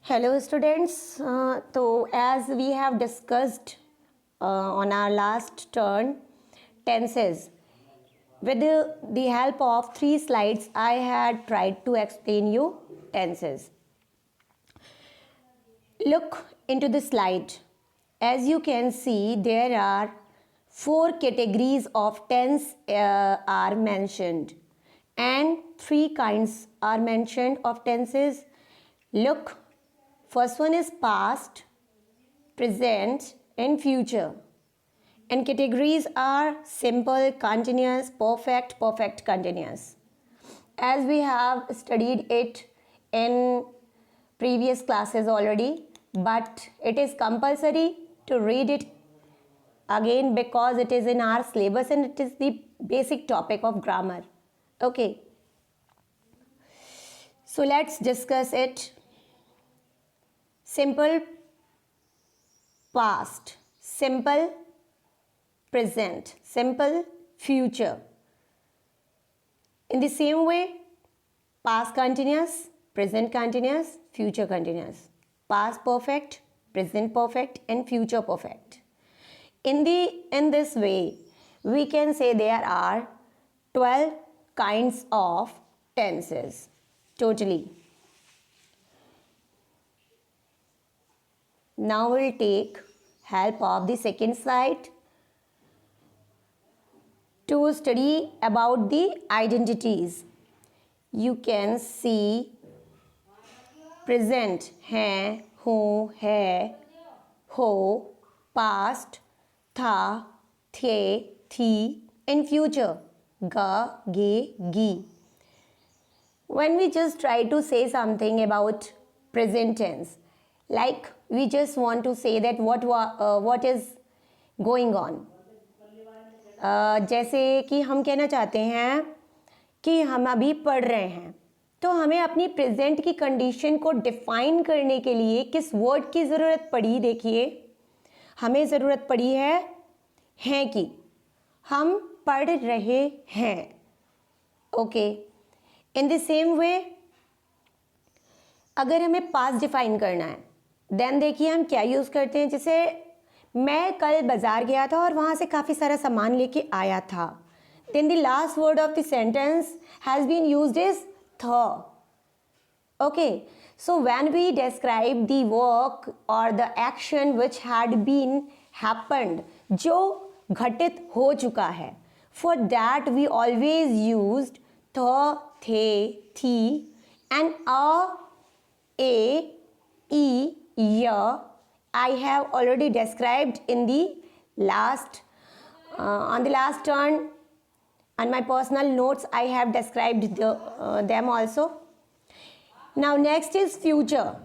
Hello students, so as we have discussed on our last turn tenses, with the help of 3 slides I had tried to explain you tenses. Look into the slide. As you can see, there are 4 categories of tense are mentioned and 3 kinds are mentioned of tenses. Look, first one is past, present and future. And categories are simple, continuous, perfect, perfect continuous. As we have studied it in previous classes already, but it is compulsory to read it again because it is in our syllabus and it is the basic topic of grammar. Okay, so let's discuss it. Simple past, simple present, simple future. In the same way, past continuous, present continuous, future continuous. Past perfect, present perfect and future perfect. In this way, we can say there are 12 kinds of tenses totally. Now we'll take help of the second slide to study about the identities. You can see present है, हूँ, है, हो, past, था, थे, थी, and future ga, ge, gi. When we just try to say something about present tense, like we just want to say that what is going on. जैसे कि हम कहना चाहते हैं कि हम अभी पढ़ रहे हैं, तो हमें अपनी प्रेजेंट की कंडीशन को डिफाइन करने के लिए किस वर्ड की ज़रूरत पड़ी. देखिए, हमें ज़रूरत पड़ी है कि हम पढ़ रहे हैं. ओके, इन द सेम वे अगर हमें पास्ट डिफाइन करना है, देन देखिए हम क्या यूज़ करते हैं. जैसे मैं कल बाज़ार गया था और वहाँ से काफ़ी सारा सामान लेके आया था. Then the last word of the sentence has been used is थ. Okay, so when we describe the work और the action which had been happened, जो घटित हो चुका है, for that we always used थ, थे, थी and a, e, y. I have already described in the last on the last turn, on my personal notes I have described them also. Now next is future.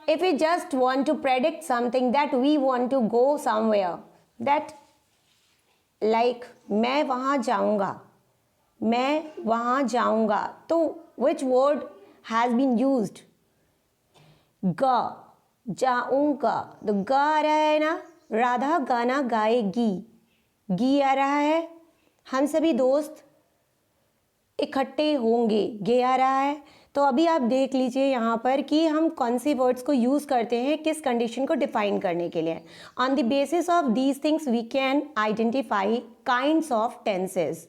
If we just want to predict something, that we want to go somewhere, that like मैं वहाँ जाऊँगा, मैं वहाँ जाऊँगा, तो which word has been used? ग, जाऊँगा. तो ग आ रहा है ना, राधा गाना गाएगी, गी आ रहा है, हम सभी दोस्त इकट्ठे होंगे, गे आ रहा है. तो अभी आप देख लीजिए यहाँ पर कि हम कौन से वर्ड्स को यूज़ करते हैं किस कंडीशन को डिफाइन करने के लिए. On the basis of these things we can identify kinds of tenses,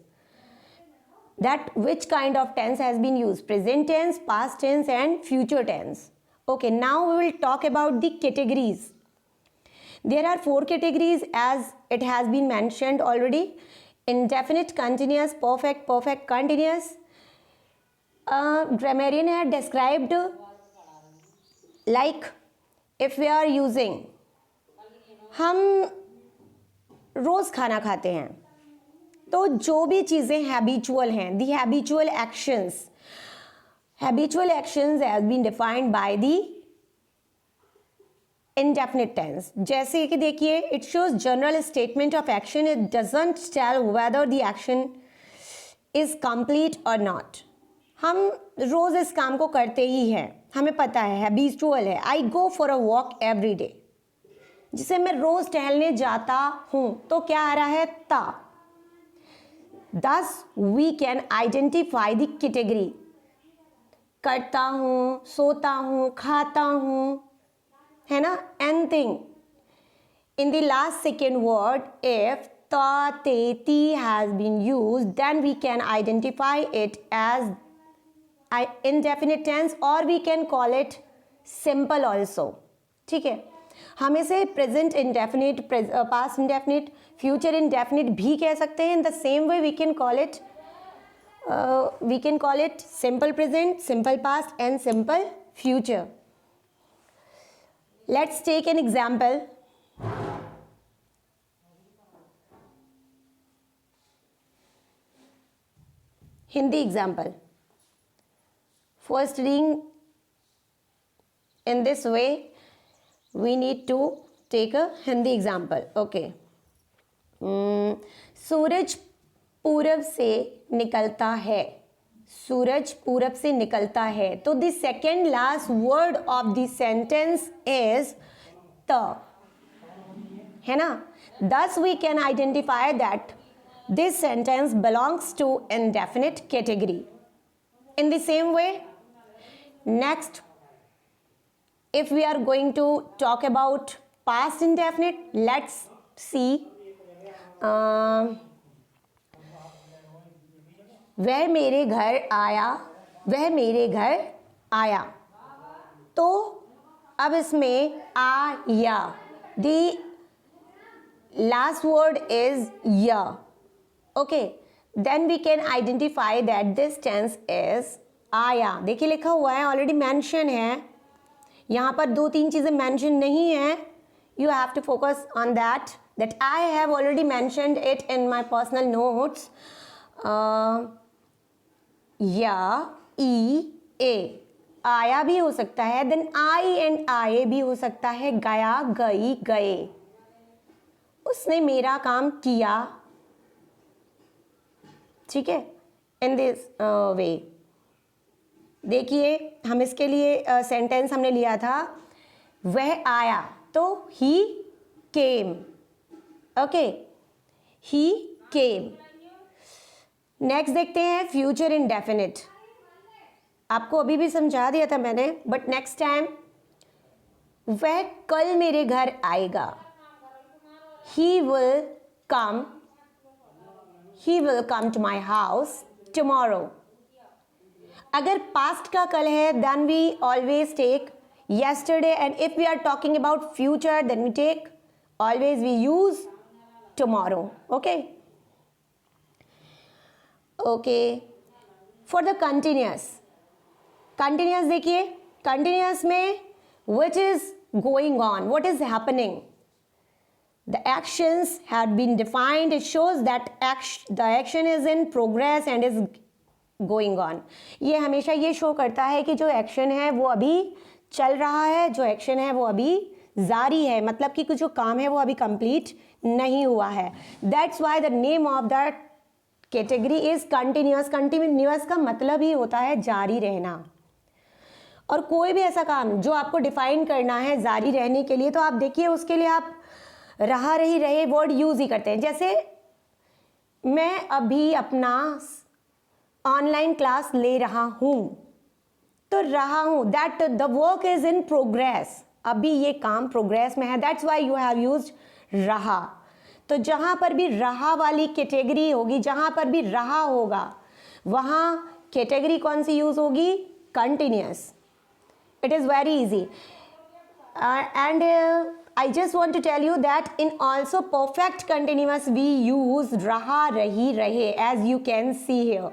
that which kind of tense has been used: present tense, past tense and future tense. Okay, now we will talk about the categories. There are 4 categories as it has been mentioned already: indefinite continuous, perfect, perfect continuous. Grammarian had described like if we are using, हम रोज़ खाना खाते हैं, तो जो भी चीज़ें habitual हैं, the habitual actions has been defined by the indefinite tense. जैसे कि देखिए, it shows general statement of action, it doesn't tell whether the action is complete और नॉट. हम रोज़ इस काम को करते ही हैं, हमें पता है, हैबिचुअल है. I go for a walk every day, जिसे मैं रोज़ टहलने जाता हूँ, तो क्या आ रहा है? ता. Thus we can identify the category. करता हूँ, सोता हूँ, खाता हूँ, है ना, anything. In the last second word, if ta, te, ti has been used, then we can identify it as indefinite tense or we can call it simple also. ठीक है, हम इसे present indefinite, past indefinite, future indefinite भी कह सकते हैं. In the same way we can call it simple present, simple past and simple future. Let's take an example. Hindi example. First reading in this way, we need to take a Hindi example. Okay. सूरज पूरब से निकलता है. सूरज पूरब से निकलता है. तो the second last word of the sentence is the. है ना? Thus we can identify that this sentence belongs to indefinite category. In the same way, next, if we are going to talk about past indefinite, let's see. वह मेरे घर आया, वह मेरे घर आया. तो अब इसमें आया, the last word is ya. Okay, then we can identify that this tense is आया. देखिए लिखा हुआ है, ऑलरेडी मेंशन है. यहाँ पर 2-3 चीज़ें मेंशन नहीं है. You have to focus on that I have already mentioned it in my personal notes. या, ई, ए. आया भी हो सकता है, then आई एंड आए भी हो सकता है. गया, गई, गए. उसने मेरा काम किया. ठीक है, इन दिस वे. देखिए, हम इसके लिए सेंटेंस हमने लिया था, वह आया, तो ही केम. ओके, ही केम. नेक्स्ट देखते हैं फ्यूचर इंडेफिनिट. आपको अभी भी समझा दिया था मैंने, बट नेक्स्ट टाइम. वह कल मेरे घर आएगा. He will come. He will come to my house tomorrow. अगर past का कल है, then we always take yesterday, and if we are talking about future, then we take, always we use tomorrow. Okay. Okay. For the continuous देखिए, continuous में which is going on, what is happening. The actions had been defined. It shows that the action is in progress and is going on. ये हमेशा ये show करता है कि जो action है वो अभी चल रहा है, जो एक्शन है वो अभी जारी है, मतलब कि कुछ जो काम है वो अभी कंप्लीट नहीं हुआ है. That's why the name of that category is continuous. Continuous का मतलब ही होता है जारी रहना. और कोई भी ऐसा काम जो आपको डिफाइन करना है जारी रहने के लिए, तो आप देखिए उसके लिए आप रहा, रही, रहे वर्ड यूज ही करते हैं. जैसे मैं अभी अपना ऑनलाइन क्लास ले रहा हूं, तो रहा हूं, that the work is in progress. अभी ये काम प्रोग्रेस में है, that's why you have used रहा. तो जहां पर भी रहा वाली कैटेगरी होगी, जहां पर भी रहा होगा, वहां कैटेगरी कौन सी यूज होगी? Continuous. It is very easy. And I just want to tell you that in also perfect continuous we use raha, rahi, rahe, as you can see here.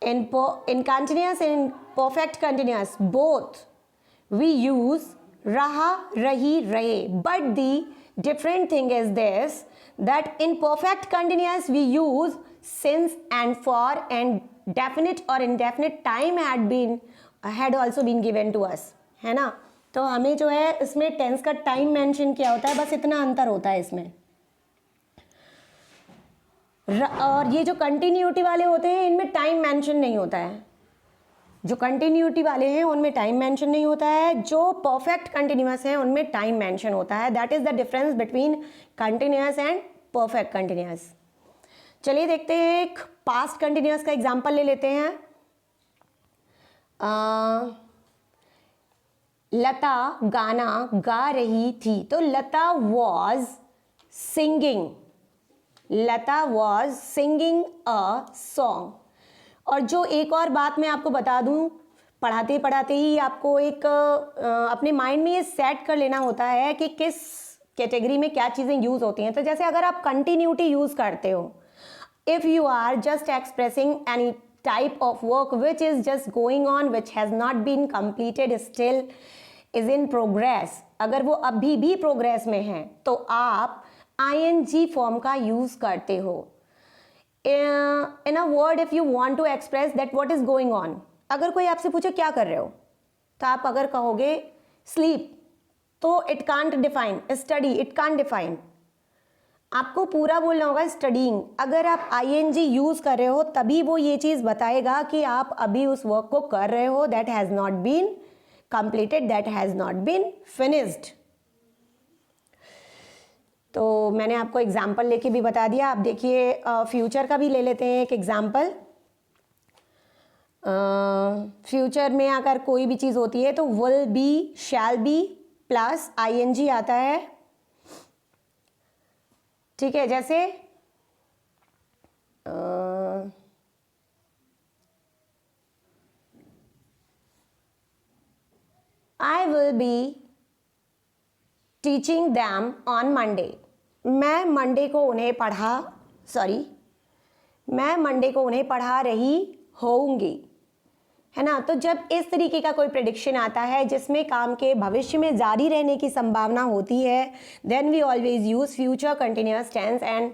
In continuous and in perfect continuous both we use raha, rahi, rahe. But the different thing is this, that in perfect continuous we use since and for, and definite or indefinite time had also been given to us. है ना? तो हमें जो है इसमें tense का time mention किया होता है, बस इतना अंतर होता है इसमें. और ये जो कंटिन्यूटी वाले होते हैं इनमें टाइम मेंशन नहीं होता है. जो कंटिन्यूटी वाले हैं उनमें टाइम मेंशन नहीं होता है. जो परफेक्ट कंटिन्यूअस हैं उनमें टाइम मेंशन होता है. That is the difference between continuous and perfect continuous. चलिए देखते हैं, एक पास्ट कंटिन्यूअस का एग्जांपल ले लेते हैं. लता गाना गा रही थी, तो Lata was singing, Lata was singing a song. और जो एक और बात मैं आपको बता दूं, पढ़ाते पढ़ाते ही आपको एक अपने माइंड में ये सेट कर लेना होता है कि किस कैटेगरी में क्या चीज़ें यूज़ होती हैं। तो जैसे अगर आप कंटिन्यूटी यूज़ करते हो, if you are just expressing any type of work which is just going on, which has not been completed, still is in progress, अगर वो अभी भी प्रोग्रेस में है तो आप ing फॉर्म का यूज करते हो। in a word, if you want to express that what is going on, अगर कोई आपसे पूछे क्या कर रहे हो, तो आप अगर कहोगे sleep, तो it can't define, study it can't define, आपको पूरा बोलना होगा स्टडीइंग। अगर आप ing यूज कर रहे हो तभी वो ये चीज बताएगा कि आप अभी उस वर्क को कर रहे हो, that has not been completed, that has not been finished. तो मैंने आपको एग्जाम्पल लेके भी बता दिया। आप देखिए फ्यूचर का भी ले लेते हैं एक एग्जाम्पल। फ्यूचर में अगर कोई भी चीज होती है तो will be, shall be plus ing आता है, ठीक है। जैसे I will be teaching them on Monday, मैं मंडे को उन्हें पढ़ा रही होऊंगी, है ना। तो जब इस तरीके का कोई प्रेडिक्शन आता है जिसमें काम के भविष्य में जारी रहने की संभावना होती है, then we always use future continuous tense and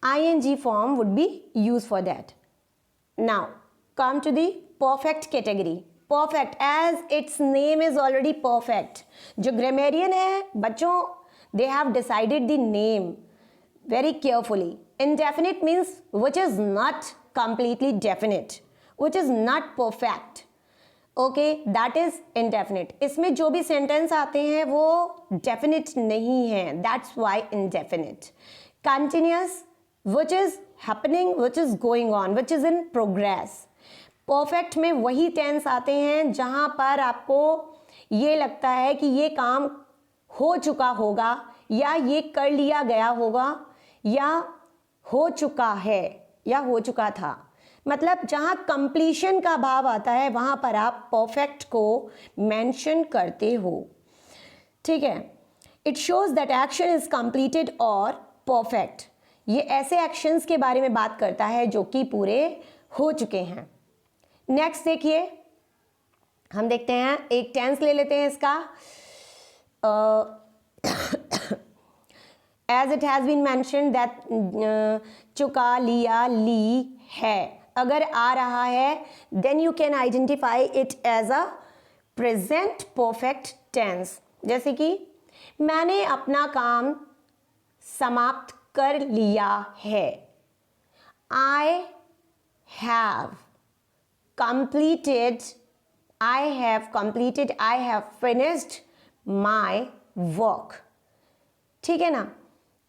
ing form would be used for that. Now come to the perfect category. Perfect, as its name is already perfect. जो grammarian है बच्चों, they have decided the name very carefully. Indefinite means which is not completely definite, which is not perfect. Okay, that is indefinite. इसमें जो भी sentence आते हैं वो definite नहीं है, that's why indefinite. Continuous, which is happening, which is going on, which is in progress. Perfect में वही tense आते हैं जहां पर आपको ये लगता है कि ये काम हो चुका होगा या ये कर लिया गया होगा या हो चुका है या हो चुका था। मतलब जहां कंप्लीशन का भाव आता है वहां पर आप परफेक्ट को मेंशन करते हो, ठीक है। It shows that action is completed और परफेक्ट, ये ऐसे एक्शंस के बारे में बात करता है जो कि पूरे हो चुके हैं। नेक्स्ट देखिए, हम देखते हैं एक टेंस ले लेते हैं इसका। As it has been mentioned that चुका, लिया, ली है, अगर आ रहा है then you can identify it as a present perfect tense. जैसे कि मैंने अपना काम समाप्त कर लिया है, I have completed, I have finished my work, ठीक है ना।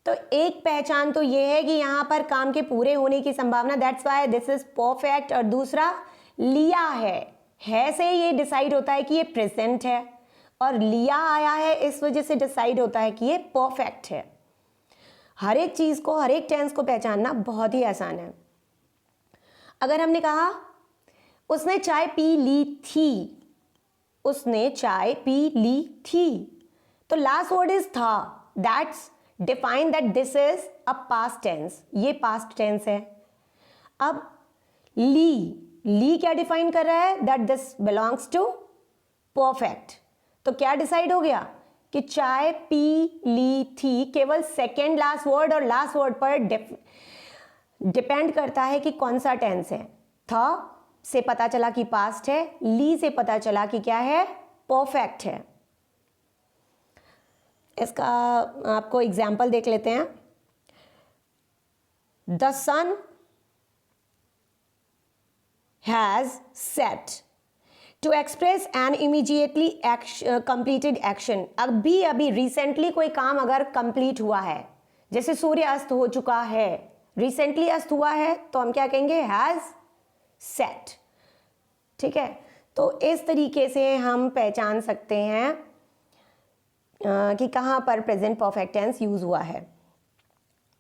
तो एक पहचान तो ये है कि यहाँ पर काम के पूरे होने की संभावना, that's why this is perfect. और दूसरा लिया है से ये डिसाइड होता है कि ये प्रेजेंट है, और लिया आया है इस वजह से डिसाइड होता है कि ये परफेक्ट है। हर एक चीज को, हर एक टेंस को पहचानना बहुत ही आसान है। अगर हमने कहा उसने चाय पी ली थी, उसने चाय पी ली थी, तो लास्ट वर्ड इज था, that's define that this is a past tense, ये पास्ट टेंस है। अब ली क्या डिफाइन कर रहा है, that this belongs to perfect. तो क्या डिसाइड हो गया कि चाय पी ली थी केवल सेकेंड लास्ट वर्ड और लास्ट वर्ड पर डिपेंड करता है कि कौन सा टेंस है। था से पता चला कि पास्ट है, ली से पता चला कि क्या है, परफेक्ट है। इसका आपको एग्जाम्पल देख लेते हैं। The sun has set, to express an immediately completed action, अभी रिसेंटली कोई काम अगर कंप्लीट हुआ है, जैसे सूर्य अस्त हो चुका है, रिसेंटली अस्त हुआ है, तो हम क्या कहेंगे, हैज सेट, ठीक है। तो इस तरीके से हम पहचान सकते हैं कि कहाँ पर प्रेजेंट परफेक्ट टेंस यूज हुआ है।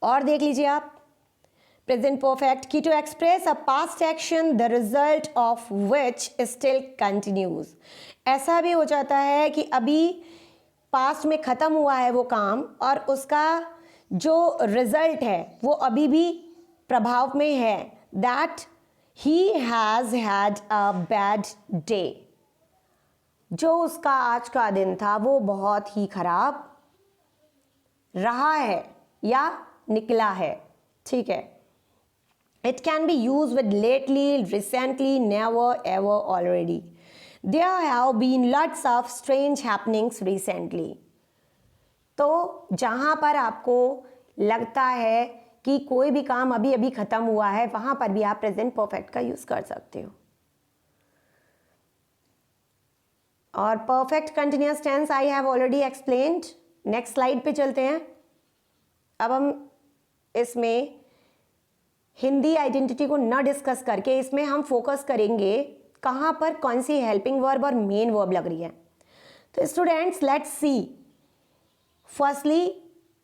और देख लीजिए आप, प्रेजेंट परफेक्ट की to express a past action the result of which still continues. ऐसा भी हो जाता है कि अभी पास्ट में खत्म हुआ है वो काम और उसका जो रिजल्ट है वो अभी भी प्रभाव में है, that he has had a bad day. जो उसका आज का दिन था वो बहुत ही खराब रहा है या निकला है। ठीक है, it can be used with lately, recently, never, ever, already. There have been lots of strange happenings recently. तो जहाँ पर आपको लगता है कि कोई भी काम अभी अभी खत्म हुआ है, वहां पर भी आप प्रेजेंट परफेक्ट का यूज कर सकते हो। और perfect continuous tense I have already explained. Next slide पे चलते हैं। अब हम इसमें हिंदी आइडेंटिटी को न डिस्कस करके इसमें हम फोकस करेंगे कहाँ पर कौन सी हेल्पिंग वर्ब और मेन वर्ब लग रही है। तो students let's see firstly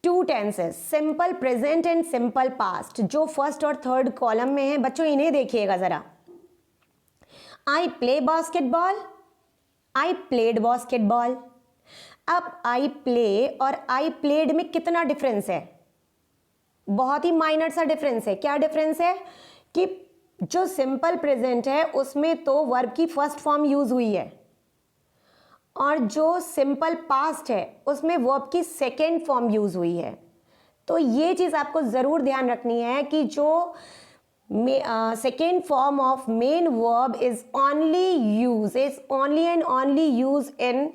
two tenses, simple present and simple past, जो फर्स्ट और थर्ड कॉलम में है। बच्चों इन्हें देखिएगा जरा। I play basketball, I played basketball. अब आई प्ले और आई प्लेड में कितना डिफरेंस है? बहुत ही माइनर सा डिफरेंस है। क्या डिफरेंस है कि जो सिंपल प्रेजेंट है उसमें तो वर्ब की फर्स्ट फॉर्म यूज हुई है और जो सिंपल पास्ट है उसमें वर्ब की सेकेंड फॉर्म यूज हुई है। तो ये चीज आपको जरूर ध्यान रखनी है कि जो second form of main verb is only and only use in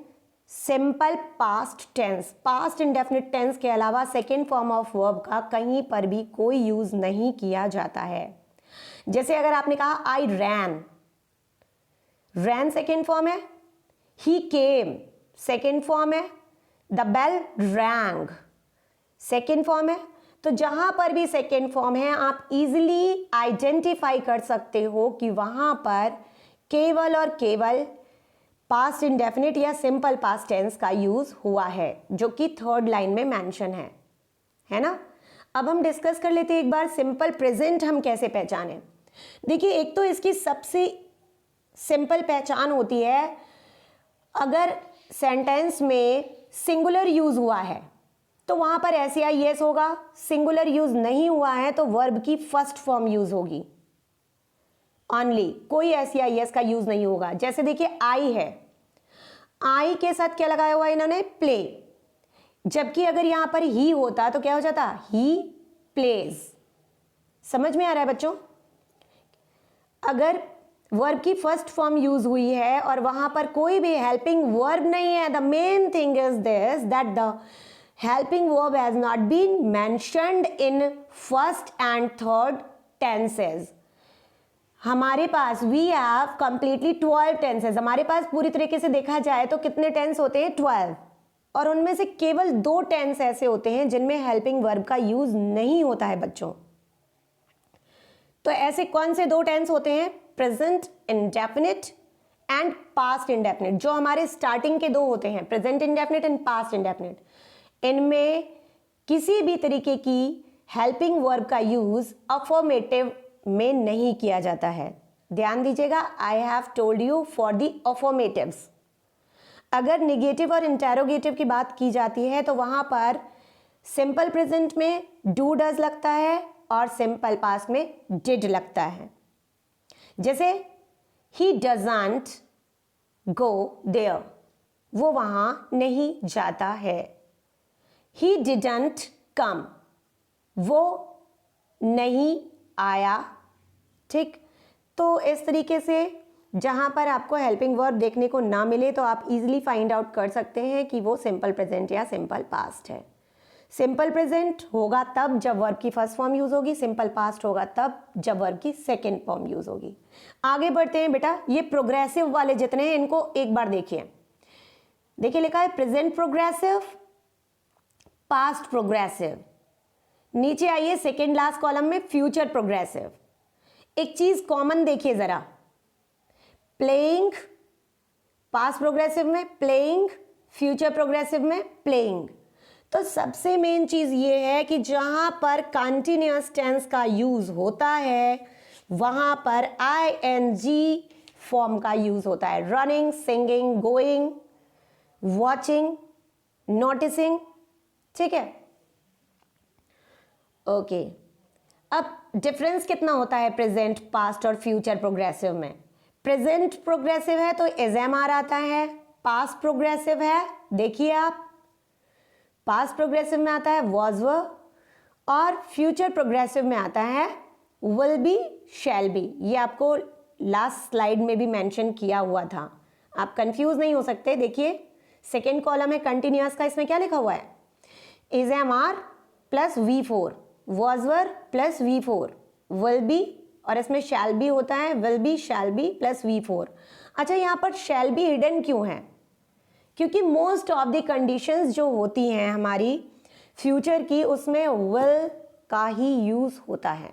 simple past tense. Past indefinite tense के अलावा सेकेंड फॉर्म ऑफ वर्ब का कहीं पर भी कोई यूज नहीं किया जाता है। जैसे अगर आपने कहा आई रैन, रैन सेकेंड फॉर्म है। ही केम सेकेंड फॉर्म है। The bell rang second form है। तो जहां पर भी सेकेंड फॉर्म है आप इजीली आइडेंटिफाई कर सकते हो कि वहां पर केवल और केवल पास्ट इंडेफिनिट या सिंपल पास्ट टेंस का यूज हुआ है, जो कि थर्ड लाइन में मेंशन है ना। अब हम डिस्कस कर लेते हैं एक बार सिंपल प्रेजेंट हम कैसे पहचानें। देखिए, एक तो इसकी सबसे सिंपल पहचान होती है अगर सेंटेंस में सिंगुलर यूज हुआ है तो वहां पर ऐसे या यस होगा। सिंगुलर यूज नहीं हुआ है तो वर्ब की फर्स्ट फॉर्म यूज होगी ओनली, कोई ऐसी या यस का यूज नहीं होगा। जैसे देखिए आई है, आई के साथ क्या लगाया हुआ है इन्होंने? प्ले। जबकि अगर यहां पर ही होता तो क्या हो जाता? He plays. समझ में आ रहा है बच्चों? अगर वर्ब की फर्स्ट फॉर्म यूज हुई है और वहां पर कोई भी हेल्पिंग वर्ब नहीं है, the main thing is this that the helping verb has not been mentioned in first and third tenses. हमारे पास वी हैव कंप्लीटली 12 टेंसेज। हमारे पास पूरी तरीके से देखा जाए तो कितने टेंस होते हैं? 12। और उनमें से केवल 2 टेंस ऐसे होते हैं जिनमें हेल्पिंग वर्ब का यूज नहीं होता है बच्चों। तो ऐसे कौन से 2 टेंस होते हैं? Present indefinite and past indefinite, जो हमारे स्टार्टिंग के 2 होते हैं, present indefinite and past indefinite. इनमें किसी भी तरीके की हेल्पिंग वर्ब का यूज अफर्मेटिव में नहीं किया जाता है। ध्यान दीजिएगा, I have told you for the affirmatives. अगर निगेटिव और इंटेरोगेटिव की बात की जाती है तो वहां पर सिंपल प्रेजेंट में डू डज लगता है और सिंपल पास्ट में डिड लगता है। जैसे ही डजंट गो देयर, वो वहां नहीं जाता है। ही डिडंट कम, वो नहीं आया। ठीक, तो इस तरीके से जहां पर आपको हेल्पिंग वर्ब देखने को ना मिले तो आप इजीली फाइंड आउट कर सकते हैं कि वो सिंपल प्रेजेंट या सिंपल पास्ट है। सिंपल प्रेजेंट होगा तब जब वर्ब की फर्स्ट फॉर्म यूज होगी, सिंपल पास्ट होगा तब जब वर्ब की सेकेंड फॉर्म यूज होगी। आगे बढ़ते हैं बेटा, ये प्रोग्रेसिव वाले जितने हैं इनको एक बार देखिए। देखिए लिखा है प्रेजेंट प्रोग्रेसिव, पास्ट प्रोग्रेसिव। नीचे आइए सेकेंड लास्ट कॉलम में फ्यूचर प्रोग्रेसिव। एक चीज कॉमन देखिए जरा, प्लेइंग पास्ट प्रोग्रेसिव में प्लेइंग, फ्यूचर प्रोग्रेसिव में प्लेइंग। तो सबसे मेन चीज ये है कि जहां पर कंटिन्यूअस टेंस का यूज होता है वहां पर ing फॉर्म का यूज होता है। Running, singing, going, watching, noticing, ठीक है। ओके, अब डिफरेंस कितना होता है प्रेजेंट, पास्ट और फ्यूचर प्रोग्रेसिव में? प्रेजेंट प्रोग्रेसिव है तो एजएमआर आता है, पास्ट प्रोग्रेसिव है, देखिए आप, पास्ट प्रोग्रेसिव में आता है वाज वर, और फ्यूचर प्रोग्रेसिव में आता है विल बी, शैल बी। ये आपको लास्ट स्लाइड में भी मेंशन किया हुआ था, आप कंफ्यूज नहीं हो सकते। देखिए सेकेंड कॉलम है कंटिन्यूअस का, इसमें क्या लिखा हुआ है? Is am are plus V4, was were plus V4, will be, और इसमें शैल बी होता है, will be, shall be plus V4। अच्छा, यहाँ पर शैल बी हिडन क्यों है? क्योंकि मोस्ट ऑफ द कंडीशंस जो होती हैं हमारी फ्यूचर की, उसमें विल का ही यूज होता है,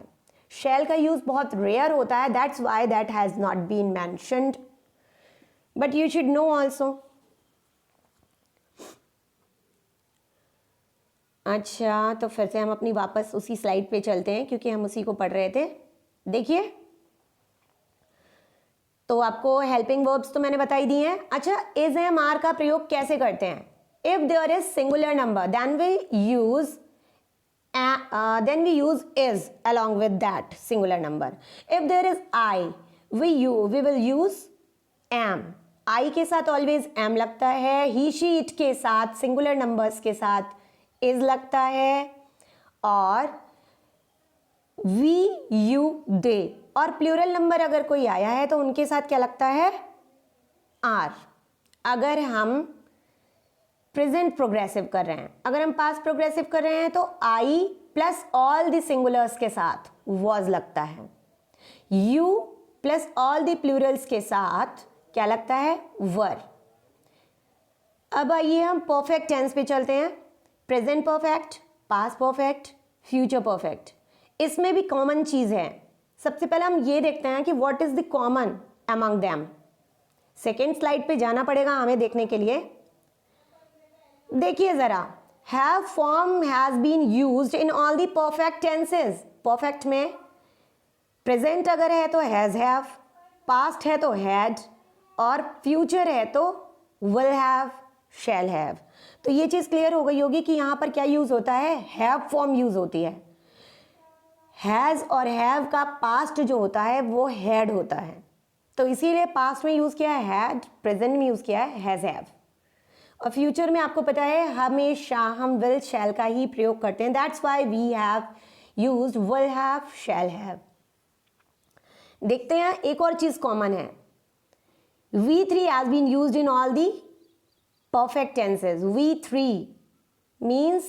शैल का यूज बहुत रेयर होता है। That's why that has not been mentioned, but you should know also. अच्छा, तो फिर से हम अपनी वापस उसी स्लाइड पे चलते हैं क्योंकि हम उसी को पढ़ रहे थे। देखिए, तो आपको हेल्पिंग वर्ब्स तो मैंने बताई दी हैं। अच्छा, इज एम आर का प्रयोग कैसे करते हैं? If there is singular number then we use is along with that singular number. If there is I, we will use am. I के साथ always am लगता है, he she it के साथ सिंगुलर नंबर्स के साथ is लगता है, और we you they, और प्लूरल नंबर अगर कोई आया है तो उनके साथ क्या लगता है? आर। अगर हम प्रेजेंट प्रोग्रेसिव कर रहे हैं, अगर हम पास्ट प्रोग्रेसिव कर रहे हैं तो आई प्लस ऑल द सिंगुलर्स के साथ वॉज लगता है, you plus all the Plurals के साथ क्या लगता है? वर। अब आइए हम परफेक्ट टेंस पे चलते हैं। Present perfect, past perfect, future perfect, इसमें भी कॉमन चीज है। सबसे पहले हम ये देखते हैं कि what is the common among them. Second slide पे जाना पड़ेगा हमें देखने के लिए। देखिए जरा, have form has been used in all the perfect tenses. Perfect में प्रेजेंट अगर है तो हैज हैव, पास्ट है तो हैड, और फ्यूचर है तो विल हैव, शैल हैव। तो ये चीज क्लियर हो गई होगी कि यहां पर क्या यूज होता है? हैव फॉर्म यूज होती है। हैज और हैव का पास्ट जो होता है वो हैड होता है, तो इसीलिए पास्ट में यूज किया है हैड, प्रेजेंट में यूज किया है हैज हैव, और फ्यूचर में आपको पता है हमेशा हम विल शैल का ही प्रयोग करते हैं। That's why we have used will have, shall have. देखते हैं एक और चीज कॉमन है। V3 has been used in all the perfect tenses. V3 means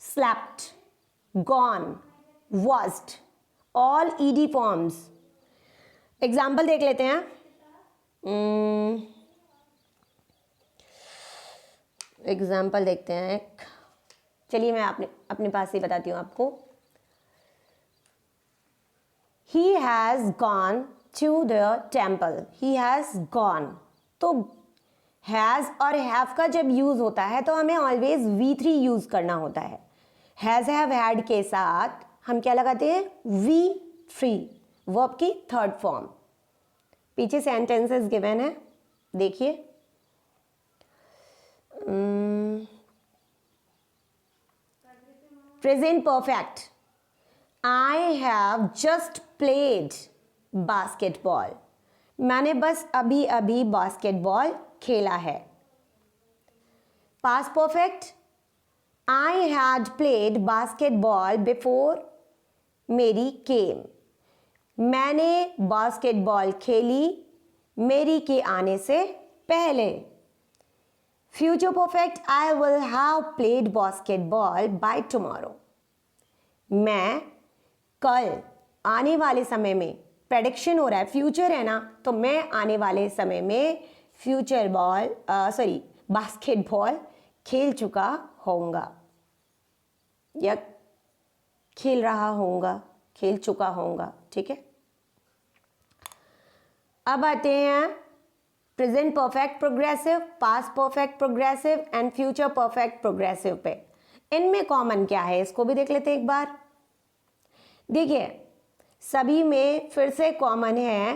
slept, gone, wased, all ED forms. Example देख लेते हैं। एग्जाम्पल देखते हैं, चलिए मैं अपने पास से बताती हूँ आपको। He has gone to the temple. He has gone. तो has और have का जब यूज होता है तो हमें ऑलवेज V3 यूज करना होता है। has, have, had के साथ हम क्या लगाते हैं? V3, वर्ब की थर्ड फॉर्म। पीछे सेंटेंसेस गिवन है, देखिए। Present perfect, I have just played basketball. मैंने बस अभी अभी बास्केटबॉल खेला है। Past perfect, I had played basketball before मेरी came. मैंने बास्केटबॉल खेली मेरी के आने से पहले। Future perfect, I will have played basketball by tomorrow. मैं कल, आने वाले समय में, प्रेडिक्शन हो रहा है, फ्यूचर है ना, तो मैं आने वाले समय में बास्केटबॉल खेल चुका होऊंगा या खेल रहा होऊंगा, खेल चुका होऊंगा। ठीक है, अब आते हैं present perfect progressive, past perfect progressive and future perfect progressive पे। इनमें कॉमन क्या है इसको भी देख लेते हैं एक बार। देखिए सभी में फिर से कॉमन है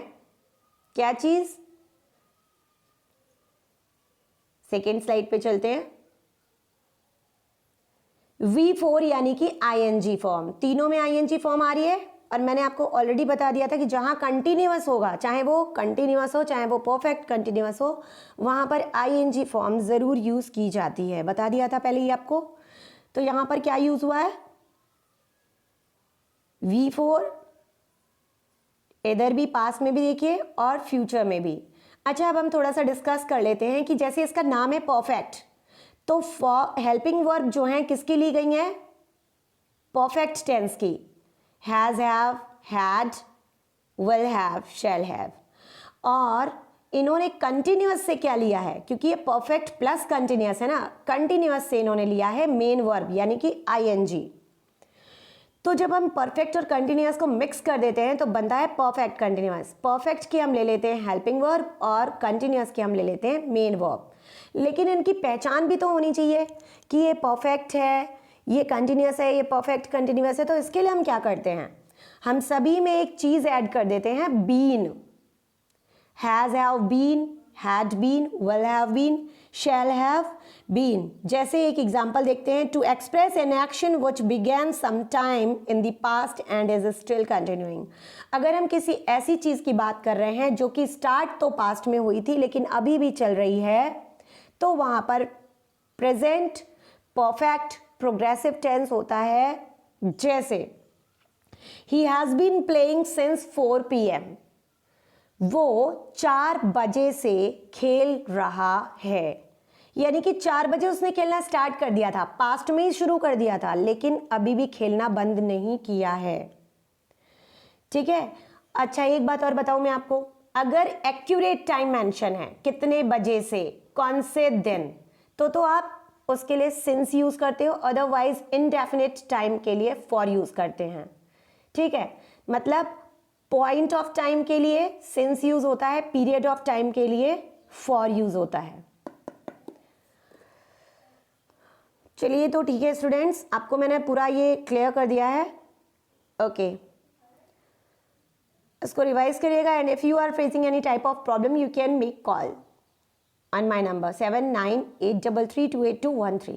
क्या चीज, सेकेंड स्लाइड पे चलते हैं। V4 यानी कि ING फॉर्म, तीनों में ING फॉर्म आ रही है। और मैंने आपको ऑलरेडी बता दिया था कि जहां कंटिन्यूअस होगा, चाहे वो कंटिन्यूअस हो चाहे वो परफेक्ट कंटिन्यूअस हो, वहां पर ING फॉर्म जरूर यूज की जाती है, बता दिया था पहले ही आपको। तो यहां पर क्या यूज हुआ है, V4, इधर भी पास्ट में भी देखिए और फ्यूचर में भी। अच्छा अब हम थोड़ा सा डिस्कस कर लेते हैं कि जैसे इसका नाम है परफेक्ट, तो हेल्पिंग वर्ब जो है किसकी ली गई है, परफेक्ट टेंस की, has, have, had, will have, shall have. और इन्होंने कंटिन्यूअस से क्या लिया है, क्योंकि ये परफेक्ट प्लस कंटिन्यूअस है ना, कंटिन्यूअस से इन्होंने लिया है मेन वर्ब यानी कि ING। तो जब हम परफेक्ट और कंटिन्यूअस को मिक्स कर देते हैं तो बनता है परफेक्ट कंटिन्यूअस। परफेक्ट की हम ले लेते हैं हेल्पिंग वर्ब और कंटिन्यूअस की हम ले लेते हैं मेन वर्ब। लेकिन इनकी पहचान भी तो होनी चाहिए कि ये परफेक्ट है, ये कंटिन्यूअस है, ये परफेक्ट कंटिन्यूअस है। तो इसके लिए हम क्या करते हैं, हम सभी में एक चीज ऐड कर देते हैं, been. Has have been, had been, will have been, shall have been. जैसे एक एग्जांपल देखते हैं, to express an action which began some time in the past and is still continuing. अगर हम किसी ऐसी चीज की बात कर रहे हैं जो कि स्टार्ट तो पास्ट में हुई थी लेकिन अभी भी चल रही है, तो वहां पर प्रेजेंट परफेक्ट प्रोग्रेसिव टेंस होता है। जैसे he has been playing since 4 PM, वो 4 बजे से खेल रहा है, यानी कि 4 बजे उसने खेलना स्टार्ट कर दिया था, पास्ट में ही शुरू कर दिया था लेकिन अभी भी खेलना बंद नहीं किया है। ठीक है। अच्छा एक बात और बताऊं मैं आपको, अगर एक्यूरेट टाइम मेंशन है कितने बजे से कौन से दिन, तो आप उसके लिए सिंस यूज करते हो, अदरवाइज इनडेफिनिट टाइम के लिए फॉर यूज करते हैं। ठीक है, मतलब पॉइंट ऑफ टाइम के लिए सिंस यूज होता है, पीरियड ऑफ टाइम के लिए फॉर यूज होता है। चलिए तो ठीक है स्टूडेंट्स, आपको मैंने पूरा ये क्लियर कर दिया है। ओके, इसको रिवाइज करिएगा and if you are facing any type of problem you can make call on my number 7983328213.